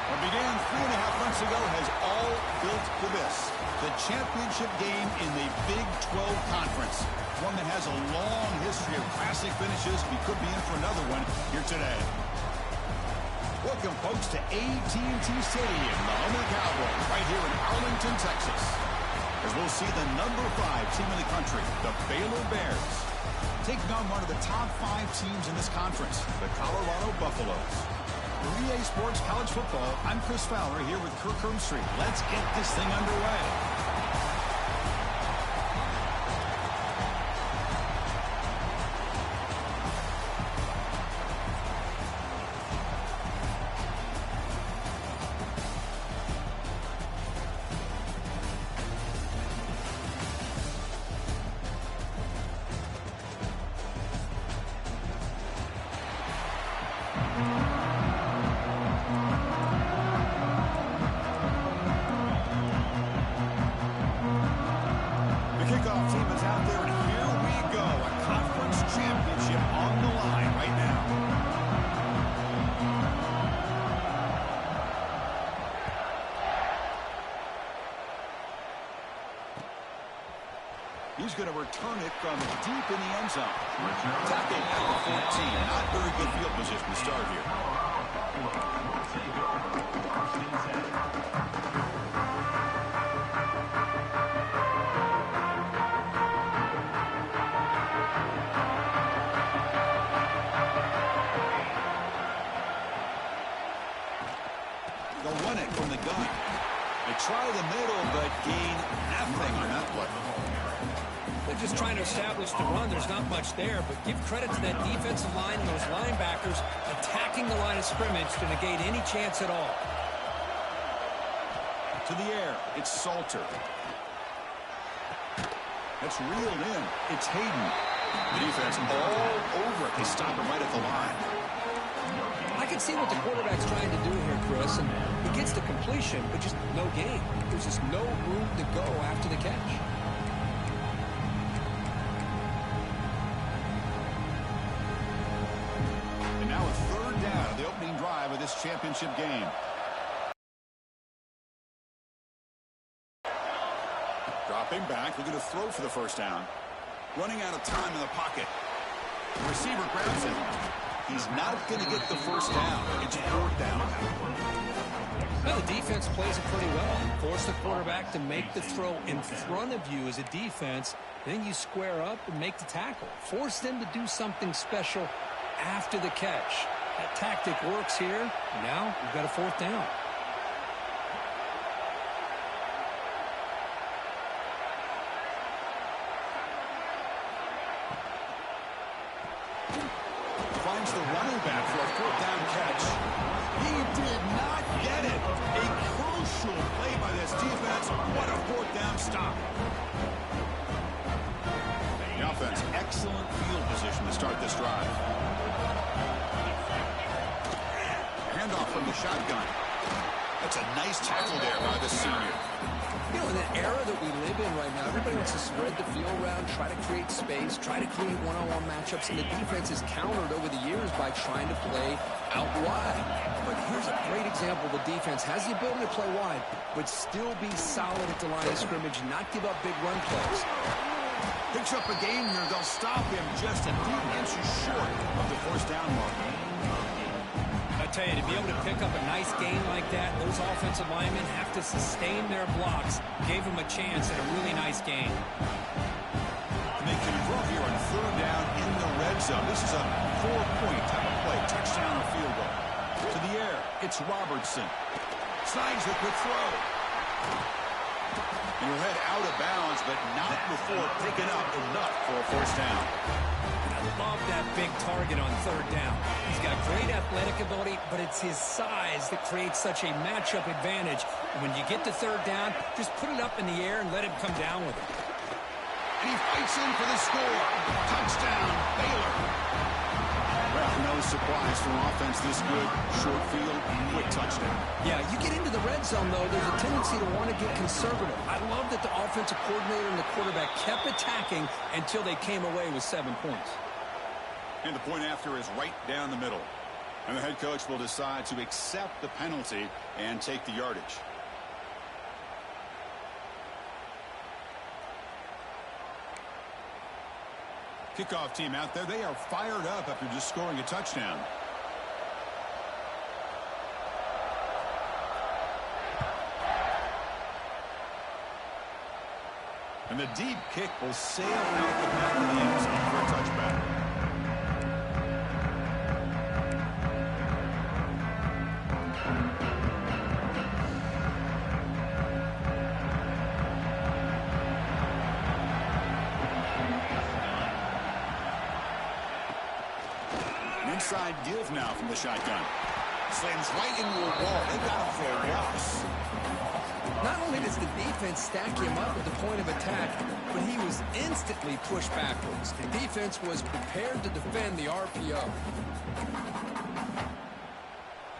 What began 3.5 months ago has all built to this. The championship game in the Big 12 Conference. One that has a long history of classic finishes. We could be in for another one here today. Welcome, folks, to AT&T Stadium, the home of the Cowboys, right here in Arlington, Texas. As we'll see the number 5 team in the country, the Baylor Bears, taking on one of the top 5 teams in this conference, the Colorado Buffaloes. For EA Sports College Football, I'm Chris Fowler here with Kirk Hermstreet. Let's get this thing underway. Kickoff team is out there, and here we go. A conference championship on the line right now. He's going to return it from deep in the end zone. Tackle at the 14. Not very good field position to start here. They'll run it from the gun. They try the middle, but gain nothing on that play. They're just trying to establish the run. There's not much there, but give credit to that defensive line and those linebackers attacking the line of scrimmage to negate any chance at all. To the air, it's Salter. That's reeled in. It's Hayden. The defense all over it. They stop him right at the line. I can see what the quarterback's trying to do here, Chris, and he gets the completion, but just no gain. There's just no room to go after the catch. And now a third down of the opening drive of this championship game. Dropping back, looking to throw for the first down. Running out of time in the pocket. The receiver grabs him. He's not going to get the first down. It's 4th down. Well, the defense plays it pretty well. Force the quarterback to make the throw in front of you as a defense. Then you square up and make the tackle. Force them to do something special after the catch. That tactic works here. Now you've got a 4th down. Finds the running back for a 4th down catch. He did not get it. A crucial play by this defense. What a 4th down stop. The offense, excellent field position to start this drive. Handoff from the shotgun. That's a nice tackle there by the senior. You know, in the era that we live in right now, everybody wants to spread the field around, try to create space, try to create one-on-one matchups, and the defense is countered over the years by trying to play out wide. But here's a great example. The defense has the ability to play wide, but still be solid at the line of scrimmage, not give up big run plays. Picks up a gain here. They'll stop him just a few inches short of the 1st down mark. I tell you, to be able to pick up a nice gain like that, those offensive linemen have to sustain their blocks. Gave them a chance at a really nice gain. And they convert here on 3rd down in the red zone. This is a 4-point type of play, touchdown or field goal. To the air, it's Robertson. Slides with the throw. And he'll head out of bounds, but not before picking up enough for a first down. I love that big target on third down. He's got great athletic ability, but it's his size that creates such a matchup advantage. And when you get to third down, just put it up in the air and let him come down with it. And he fights in for the score. Touchdown, Baylor. Well, no surprise for offense this good. Short field, quick touchdown. Yeah, you get into the red zone, though, there's a tendency to want to get conservative. I love that the offensive coordinator and the quarterback kept attacking until they came away with 7 points. And the point after is right down the middle. And the head coach will decide to accept the penalty and take the yardage. Kickoff team out there. They are fired up after just scoring a touchdown. And the deep kick will sail out the back of the end zone for a touchback. Inside give now from the shotgun. Slams right into a wall. They got him for a loss. Not only does the defense stack him up at the point of attack, but he was instantly pushed backwards. The defense was prepared to defend the RPO.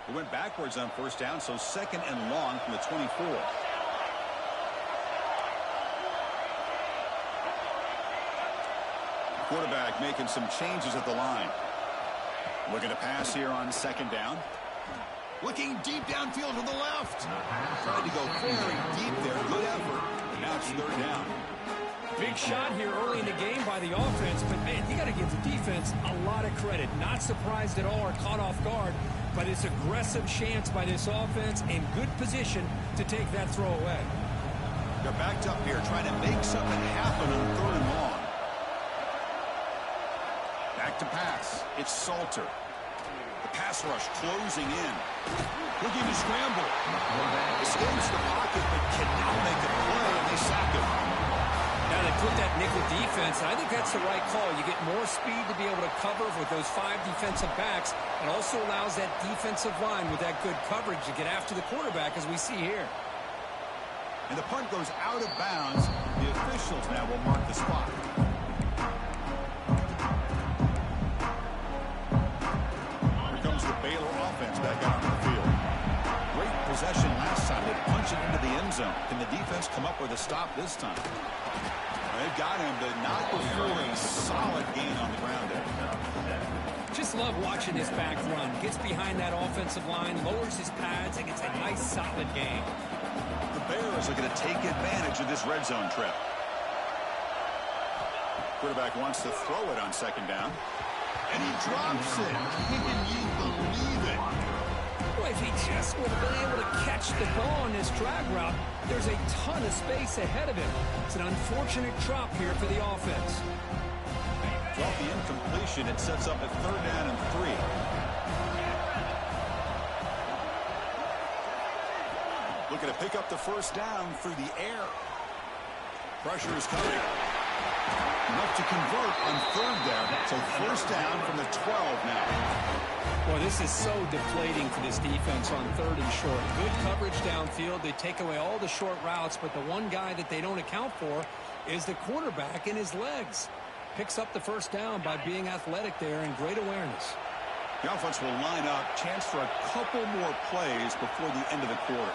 He went backwards on first down, so second and long from the 24. Quarterback making some changes at the line. Looking to pass here on second down. Looking deep downfield to the left. Tried to go very deep there. Good effort. And now it's third down. Big shot here early in the game by the offense, but, man, you got to give the defense a lot of credit. Not surprised at all or caught off guard, but it's aggressive chance by this offense in good position to take that throw away. They're backed up here trying to make something happen on third and long. Back to pass. It's Salter. The pass rush closing in. Looking to scramble. Escapes the pocket, but cannot make a play, and they sack him. Now they put that nickel defense, and I think that's the right call. You get more speed to be able to cover with those 5 defensive backs. It also allows that defensive line with that good coverage to get after the quarterback, as we see here. And the punt goes out of bounds. The officials now will mark the spot. The Baylor offense back out on the field. Great possession last time. They punch it into the end zone. Can the defense come up with a stop this time? They've got him, but not before a solid gain on the ground there. Just love watching this back run. Gets behind that offensive line, lowers his pads, and gets a nice solid gain. The Bears are going to take advantage of this red zone trip. Quarterback wants to throw it on second down. And he drops it. Can you believe it? Boy, if he just would have been able to catch the ball on this drag route, there's a ton of space ahead of him. It's an unfortunate drop here for the offense. Off the incompletion, it sets up at third down and 3. Looking to pick up the first down through the air. Pressure is coming. Enough to convert on third down. So first down from the 12 now. Well, this is so deflating for this defense on third and short. Good coverage downfield. They take away all the short routes, but the one guy that they don't account for is the quarterback in his legs. Picks up the first down by being athletic there and great awareness. The offense will line up. Chance for a couple more plays before the end of the quarter.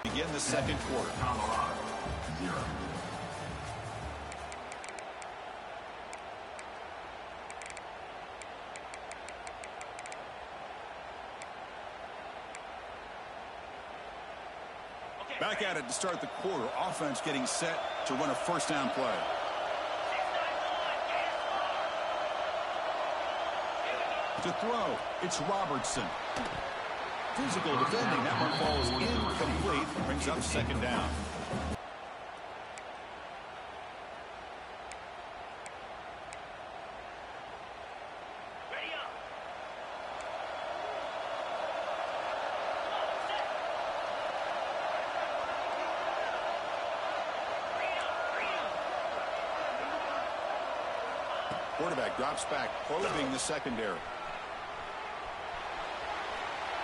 Begin the second quarter. Back at it to start the quarter. Offense getting set to run a first down play. To throw, it's Robertson. Physical defending. That one falls incomplete. Brings up second down. Quarterback drops back, probing the secondary.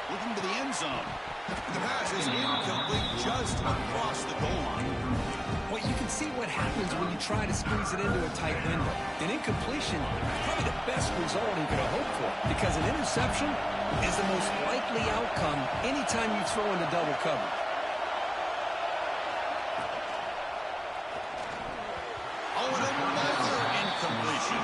Looking to the end zone. The pass is incomplete just across the goal line. Well, you can see what happens when you try to squeeze it into a tight window. An incompletion is probably the best result you could have hoped for, because an interception is the most likely outcome anytime you throw into double coverage. Oh, and another incompletion.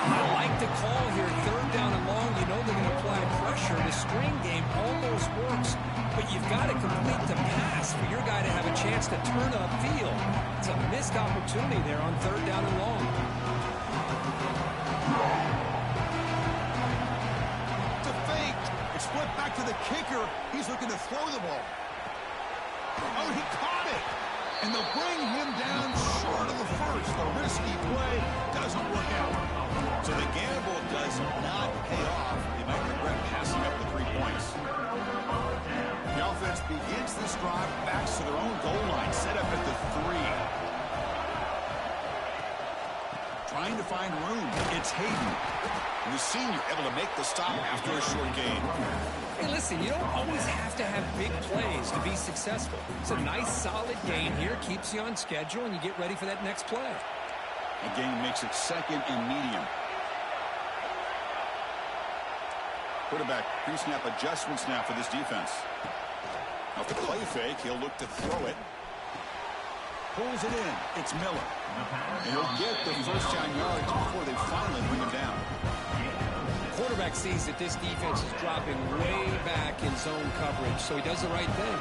I like the call here. Third down and long. You know they're going to apply pressure. The screen game almost works, but you've got to complete the pass for your guy to have a chance to turn upfield. It's a missed opportunity there on third down and long. It's a fake. It's flipped back to the kicker. He's looking to throw the ball. Oh, he caught it. And they'll bring him down short of the first. The risky play doesn't work out. So the gamble does not pay off. They might regret passing up the 3 points. The offense begins this drive, backs to their own goal line, set up at the 3. Trying to find room. It's Hayden. And the senior able to make the stop after a short gain. Hey, listen, you don't always have to have big plays to be successful. It's a nice, solid gain here. Keeps you on schedule, and you get ready for that next play. A gain makes it second and medium. Quarterback pre-snap adjustments now for this defense. Off the play fake, he'll look to throw it. Pulls it in. It's Miller. And he'll get the first down yards before they finally bring him down. Quarterback sees that this defense is dropping way back in zone coverage, so he does the right thing.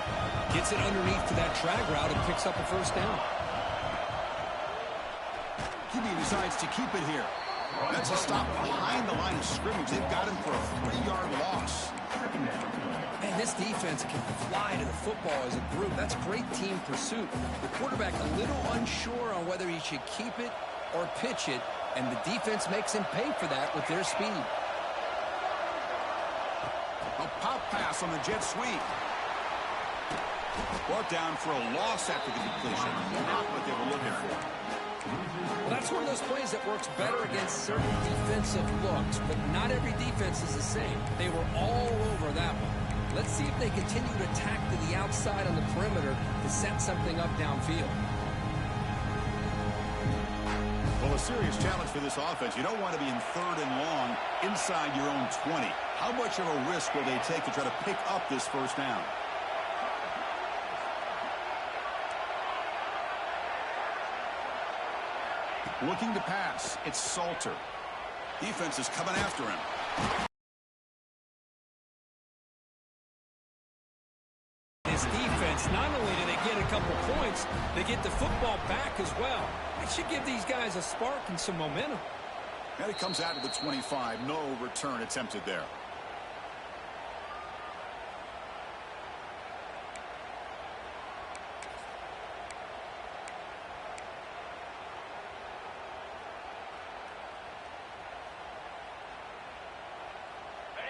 Gets it underneath to that drag route and picks up a first down. QB decides to keep it here. That's a stop behind the line of scrimmage. They've got him for a 3-yard loss. Man, this defense can fly to the football as a group. That's great team pursuit. The quarterback a little unsure on whether he should keep it or pitch it, and the defense makes him pay for that with their speed. A pop pass on the jet sweep. Brought down for a loss after the completion. Not what they were looking for. Well, that's one of those plays that works better against certain defensive looks, but not every defense is the same. They were all over that one. Let's see if they continue to attack to the outside on the perimeter to set something up downfield. Well, a serious challenge for this offense. You don't want to be in third and long inside your own 20. How much of a risk will they take to try to pick up this first down? Looking to pass. It's Salter. Defense is coming after him. This defense, not only do they get a couple points, they get the football back as well. It should give these guys a spark and some momentum. And it comes out of the 25. No return attempted there.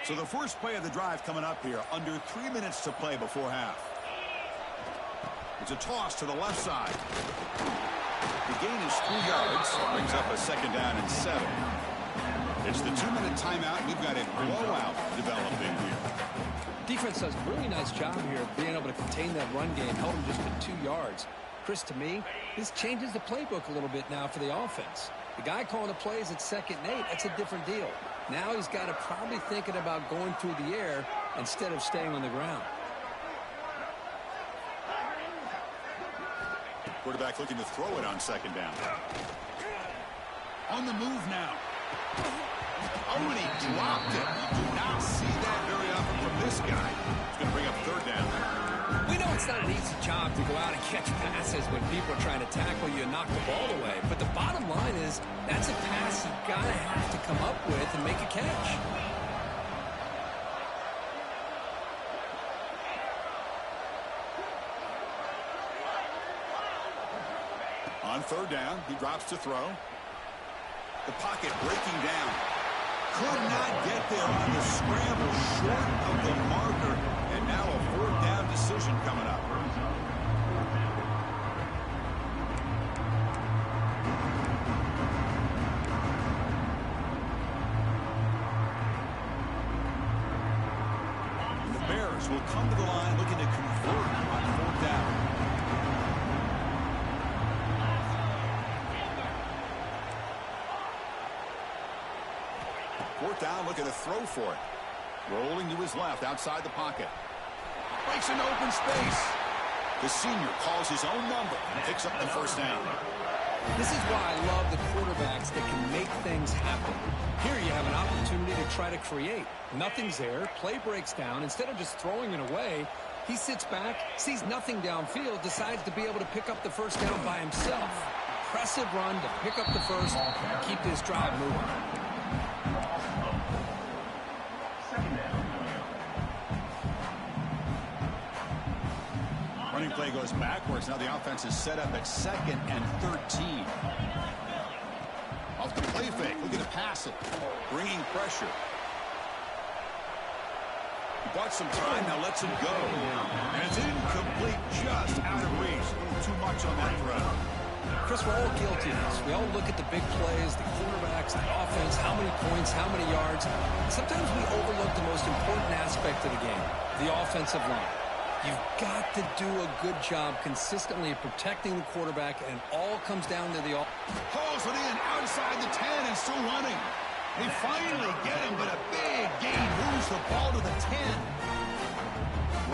So the first play of the drive coming up here. Under 3 minutes to play before half. It's a toss to the left side. The gain is 3 yards. Brings up a second down and 7. It's the 2-minute timeout. We've got a blowout developing here. Defense does a really nice job here of being able to contain that run game. Held them just to 2 yards. Chris, to me, this changes the playbook a little bit now for the offense. The guy calling the plays at 2nd and 8, that's a different deal. Now he's got to probably thinking about going through the air instead of staying on the ground. Quarterback looking to throw it on 2nd down. On the move now. Oh, and he dropped it. You do not see that very often from this guy. He's going to bring up 3rd down. We know it's not an easy job to go out and catch passes when people are trying to tackle you and knock the ball away. But the bottom line is that's a pass you got to have to come up with and make a catch. On 3rd down, he drops to throw. The pocket breaking down. Could not get there on the scramble, short of the marker. And now a 4th down decision coming up. offense will come to the line looking to convert on 4th down. Fourth down, looking to throw for it. Rolling to his left, outside the pocket. Breaks into open space. The senior calls his own number and picks up the first down. This is why I love the quarterbacks that can make things happen. Here you have an opportunity to try to create. Nothing's there. Play breaks down. Instead of just throwing it away, he sits back, sees nothing downfield, decides to be able to pick up the first down by himself. Impressive run to pick up the first and keep this drive moving. Running play goes backwards. Now the offense is set up at 2nd and 13. Off the play fake. Looking to pass it. Bringing pressure. He bought some time. Now lets him go. And it's incomplete, just out of reach. A little too much on that throw. Chris, we're all guilty of this. We all look at the big plays, the quarterbacks, the offense, how many points, how many yards. Sometimes we overlook the most important aspect of the game, the offensive line. You've got to do a good job consistently of protecting the quarterback, and it all comes down to the offense. Pulls it in outside the 10 and still running. They finally get him, but a big gain moves the ball to the 10.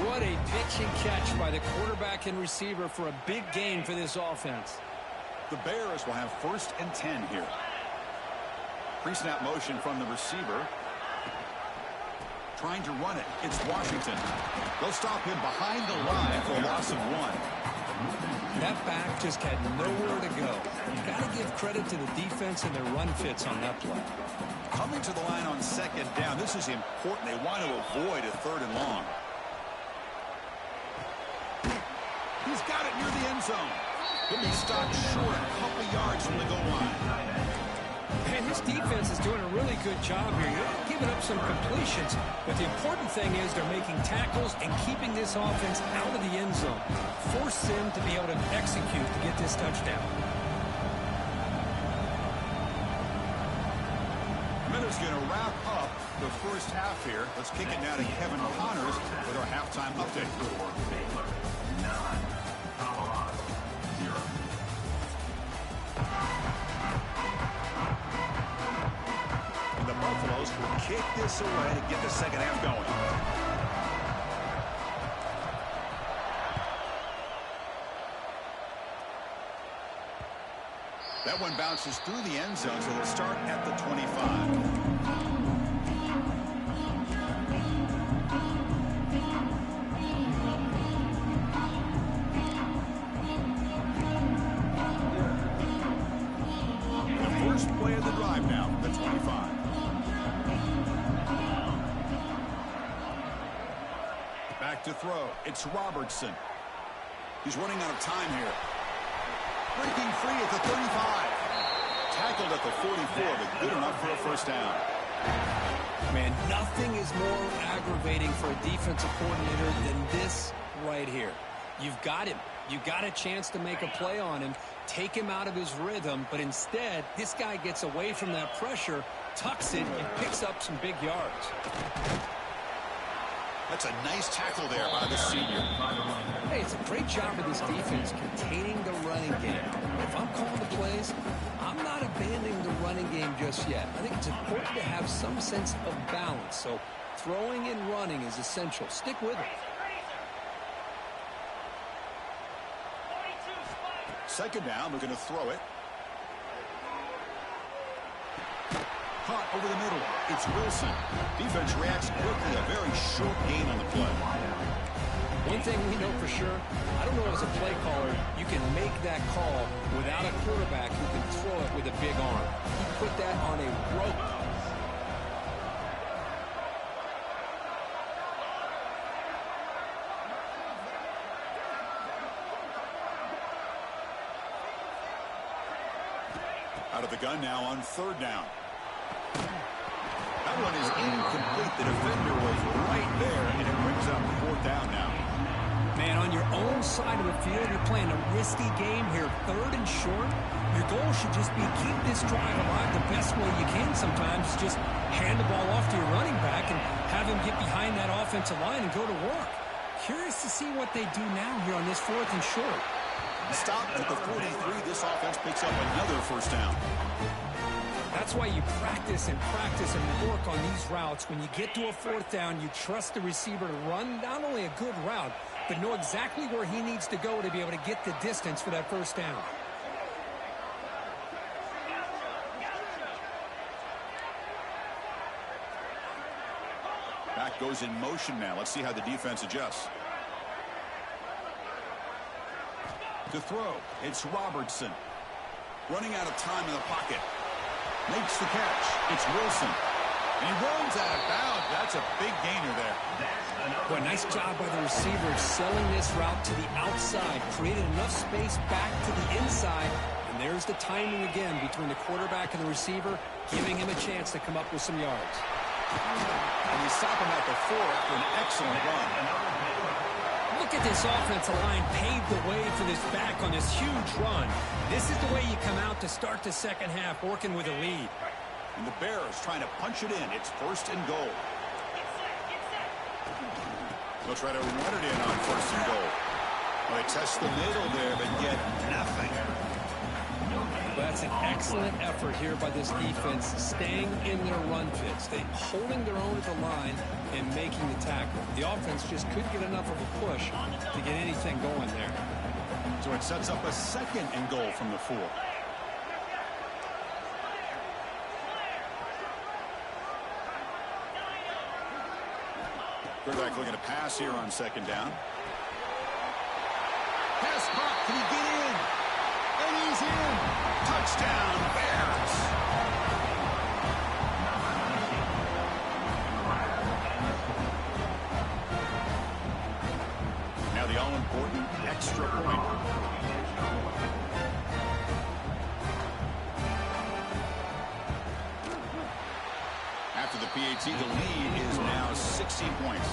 What a pitch and catch by the quarterback and receiver for a big gain for this offense. The Bears will have 1st and 10 here. Pre-snap motion from the receiver. Trying to run it. It's Washington. They'll stop him behind the line for a loss of 1. That back just had nowhere to go. You've got to give credit to the defense and their run fits on that play. Coming to the line on 2nd down. This is important. They want to avoid a 3rd and long. He's got it near the end zone. He'll be stopped short a couple yards from the goal line. And his defense is doing a really good job here. You're giving up some completions, but the important thing is they're making tackles and keeping this offense out of the end zone. Force them to be able to execute to get this touchdown. Miller's going to wrap up the first half here. Let's kick it now to Kevin Connors with our halftime update. The Buffaloes will kick this away to get the second half going. That one bounces through the end zone, so they'll start at the 25. First play of the drive now, the 25. Back to throw. It's Robertson. He's running out of time here. Breaking free at the 35. Tackled at the 44, but good enough for a first down. Man, nothing is more aggravating for a defensive coordinator than this right here. You've got him. You've got a chance to make a play on him, take him out of his rhythm, but instead, this guy gets away from that pressure, tucks it, and picks up some big yards. That's a nice tackle there by the senior. Hey, it's a great job of this defense containing the running game. If I'm calling the plays, I'm not abandoning the running game just yet. I think it's important to have some sense of balance, so throwing and running is essential. Stick with it. Second down, we're going to throw it. Caught over the middle. It's Wilson. Defense reacts quickly. A very short gain on the play. One thing we know for sure, I don't know as a play caller, you can make that call without a quarterback who can throw it with a big arm. He put that on a rope. Out of the gun now on 3rd down. That one is incomplete. The defender was right there, and it brings up 4th down now. Man, on your own side of the field, you're playing a risky game here. 3rd and short. Your goal should just be keep this drive alive the best way you can sometimes. Just hand the ball off to your running back and have him get behind behind that offensive line and go to work. Curious to see what they do now here on this 4th and short. Stop at the 43. This offense picks up another first down. That's why you practice and work on these routes. When you get to a 4th down, you trust the receiver to run not only a good route, but know exactly where he needs to go to be able to get the distance for that first down. Back goes in motion now. Let's see how the defense adjusts. To throw, it's Robertson. Running out of time in the pocket. Makes the catch. It's Wilson. And he runs out of bounds. That's a big gainer there. Boy, nice job by the receiver selling this route to the outside. Created enough space back to the inside. And there's the timing again between the quarterback and the receiver, giving him a chance to come up with some yards. And you stop him at the 4 after an excellent run. Look at this offensive line paved the way for this back on this huge run. This is the way you come out to start the second half, working with a lead. And the Bears trying to punch it in. It's 1st and goal. They'll try to run it in on 1st and goal. Well, they test the middle there, but get nothing. That's an excellent effort here by this defense, staying in their run fits. They holding their own at the line and making the tackle. The offense just couldn't get enough of a push to get anything going there. So it sets up a 2nd and goal from the 4. Quarterback looking to pass here on 2nd down. Pass caught. Can he get in? And he's in. Touchdown, Bears. Now the all-important extra point. After the PAT, the lead is now 60 points.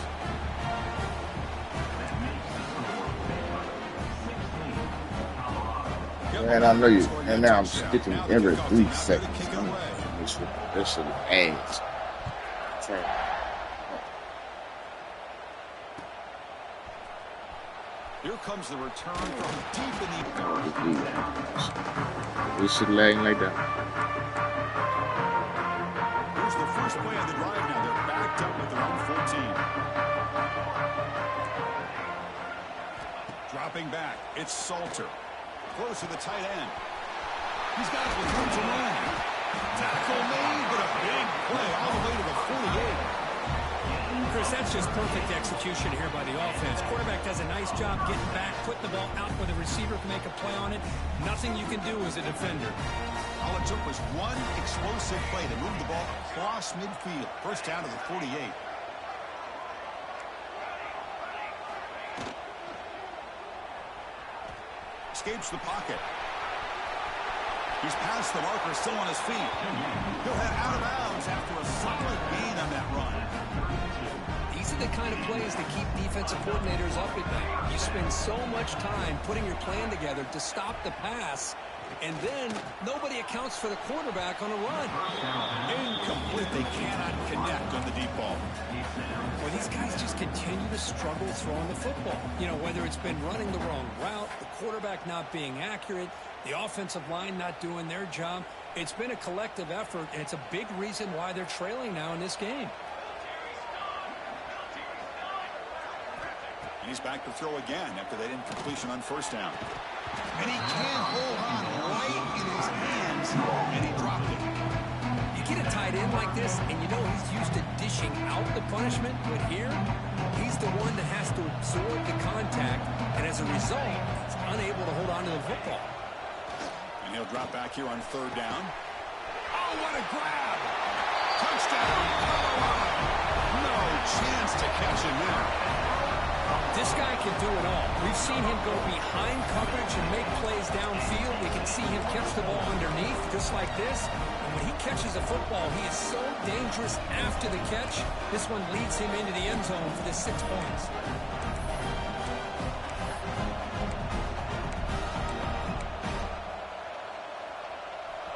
And I know you, and now I'm sticking every 3 seconds. This is ass. Here comes the return from deep in the... We should laying like that. Here's the first play of the drive now. They're backed up with their own 14. Dropping back. It's Salter. Close to the tight end. He's got it with room to run. Tackle made, but a big play all the way to the 48. Chris, that's just perfect execution here by the offense. Quarterback does a nice job getting back, putting the ball out where the receiver can make a play on it. Nothing you can do as a defender. All it took was one explosive play to move the ball across midfield. First down to the 48. Escapes the pocket. He's past the marker, still on his feet. He'll head out of bounds after a solid gain on that run. These are the kind of plays that keep defensive coordinators up at night. You spend so much time putting your plan together to stop the pass, and then nobody accounts for the quarterback on a run. Incomplete. They cannot connect on the deep ball. Well, these guys just continue to struggle throwing the football. You know, whether it's been running the wrong route, the quarterback not being accurate, the offensive line not doing their job. It's been a collective effort, and it's a big reason why they're trailing now in this game. He's back to throw again after that incompletion on first down. And he can't hold on right in his hands, and he dropped it. You get a tight end like this, and you know he's used to dishing out the punishment, but here, he's the one that has to absorb the contact, and as a result, he's unable to hold on to the football. And he'll drop back here on third down. Oh, what a grab! Touchdown! No chance to catch him there. This guy can do it all. We've seen him go behind coverage and make plays downfield. We can see him catch the ball underneath, just like this. And when he catches a football, he is so dangerous after the catch. This one leads him into the end zone for the 6 points.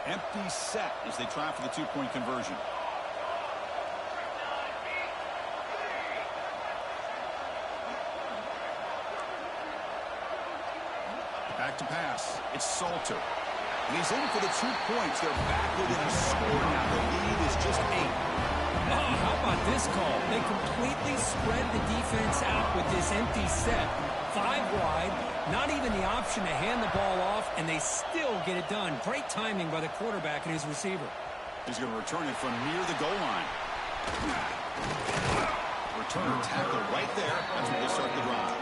Empty set as they try for the 2-point conversion. Back to pass. It's Salter. And he's in for the 2 points. They're back within a score now. The lead is just 8. Oh, how about this call? They completely spread the defense out with this empty set. 5 wide, not even the option to hand the ball off, and they still get it done. Great timing by the quarterback and his receiver. He's going to return it from near the goal line. Return tackle right there. That's where they start the drive.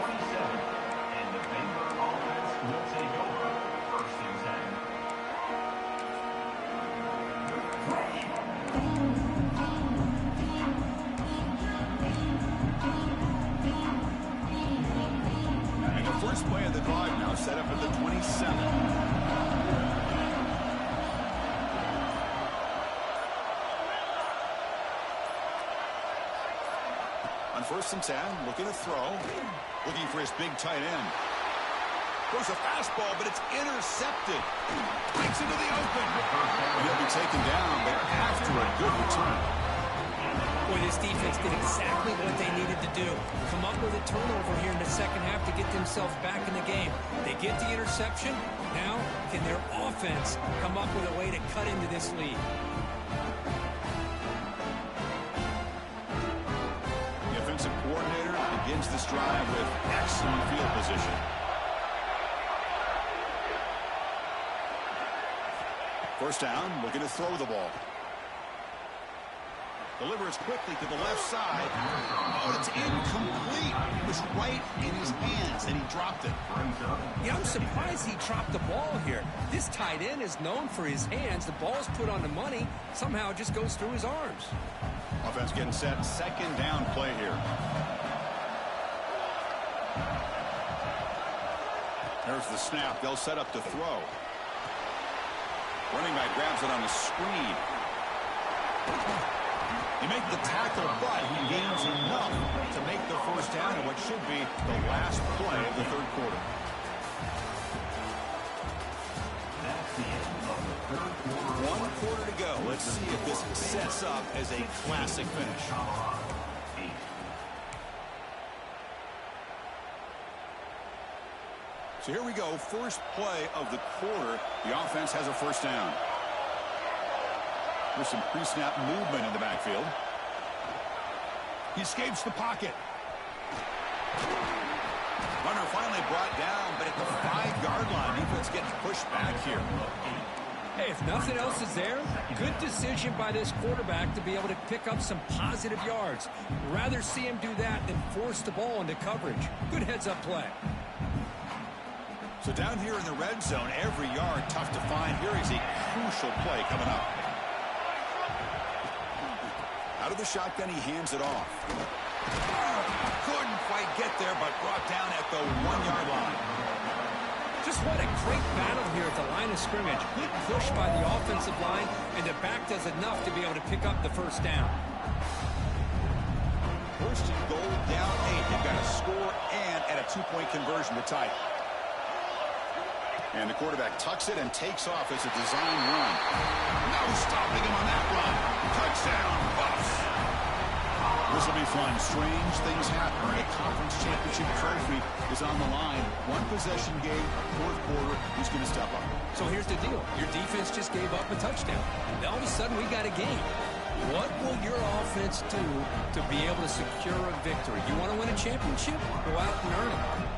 And the first play of the drive now set up at the 27. First and 10, looking to throw. Looking for his big tight end. Throws a fastball, but it's intercepted. Breaks into the open. And he'll be taken down, but after a good return. Boy, this defense did exactly what they needed to do. Come up with a turnover here in the second half to get themselves back in the game. They get the interception. Now, can their offense come up with a way to cut into this lead? Coordinator begins this drive with excellent field position. First down, looking to throw the ball. Delivers quickly to the left side. Oh, it's incomplete. It was right in his hands, and he dropped it. Yeah, I'm surprised he dropped the ball here. This tight end is known for his hands. The ball's put on the money. Somehow it just goes through his arms. Offense getting set. Second down play here. There's the snap. They'll set up to throw. Running back grabs it on the screen. He makes the tackle, but he gains enough to make the first down in what should be the last play of the third quarter. One quarter to go. Let's see if this sets up as a classic finish. So here we go. First play of the quarter. The offense has a first down. There's some pre-snap movement in the backfield. He escapes the pocket. Runner finally brought down, but at the 5-yard line, defense getting pushed back here. Hey, if nothing else is there, good decision by this quarterback to be able to pick up some positive yards. Rather see him do that than force the ball into coverage. Good heads-up play. So down here in the red zone, every yard tough to find. Here is a crucial play coming up. Out of the shotgun, he hands it off. Couldn't quite get there, but brought down at the 1-yard line. Just what a great battle here at the line of scrimmage. Good push by the offensive line, and the back does enough to be able to pick up the first down. First and goal, down 8. They've got a score and at a 2-point conversion to tie. And the quarterback tucks it and takes off as a design run. No stopping him on that run. Touchdown, Buffs. This will be fun. Strange things happen. The conference championship trophy is on the line. One possession game, fourth quarter. Who's going to step up? So here's the deal. Your defense just gave up a touchdown. Now all of a sudden we got a game. What will your offense do to be able to secure a victory? You want to win a championship? Go out and earn it.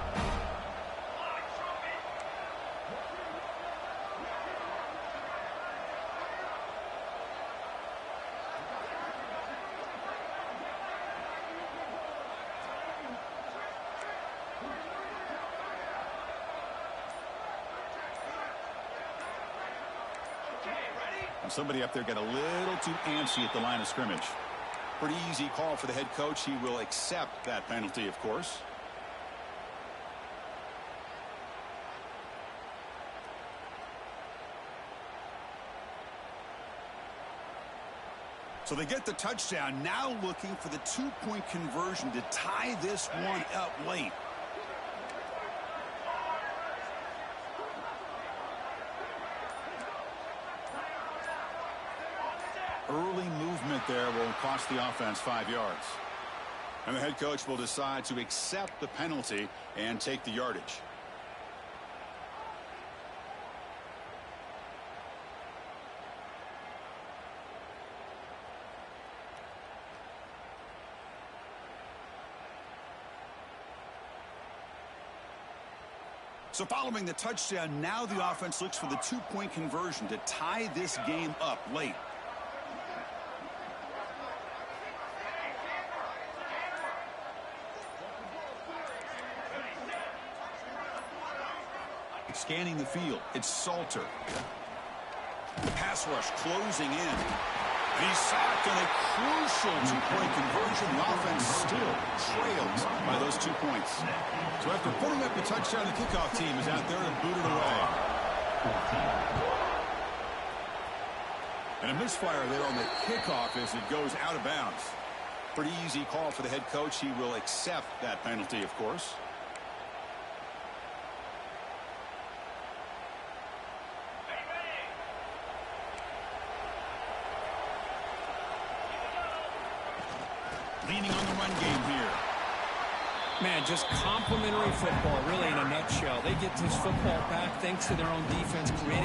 Somebody up there got a little too antsy at the line of scrimmage. Pretty easy call for the head coach. He will accept that penalty, of course. So they get the touchdown. Now looking for the 2-point conversion to tie this one up late. Early movement there will cost the offense 5 yards. And the head coach will decide to accept the penalty and take the yardage. So following the touchdown, now the offense looks for the two-point conversion to tie this game up late. Scanning the field, it's Salter. The pass rush closing in. He's sacked on a crucial two-point conversion. The offense still trails by those 2 points. So after putting up the touchdown, the kickoff team is out there to boot it away. And a misfire there on the kickoff as it goes out of bounds. Pretty easy call for the head coach. He will accept that penalty, of course. Leaning on the run game here. Man, just complimentary football, really, in a nutshell. They get this football back thanks to their own defense, creating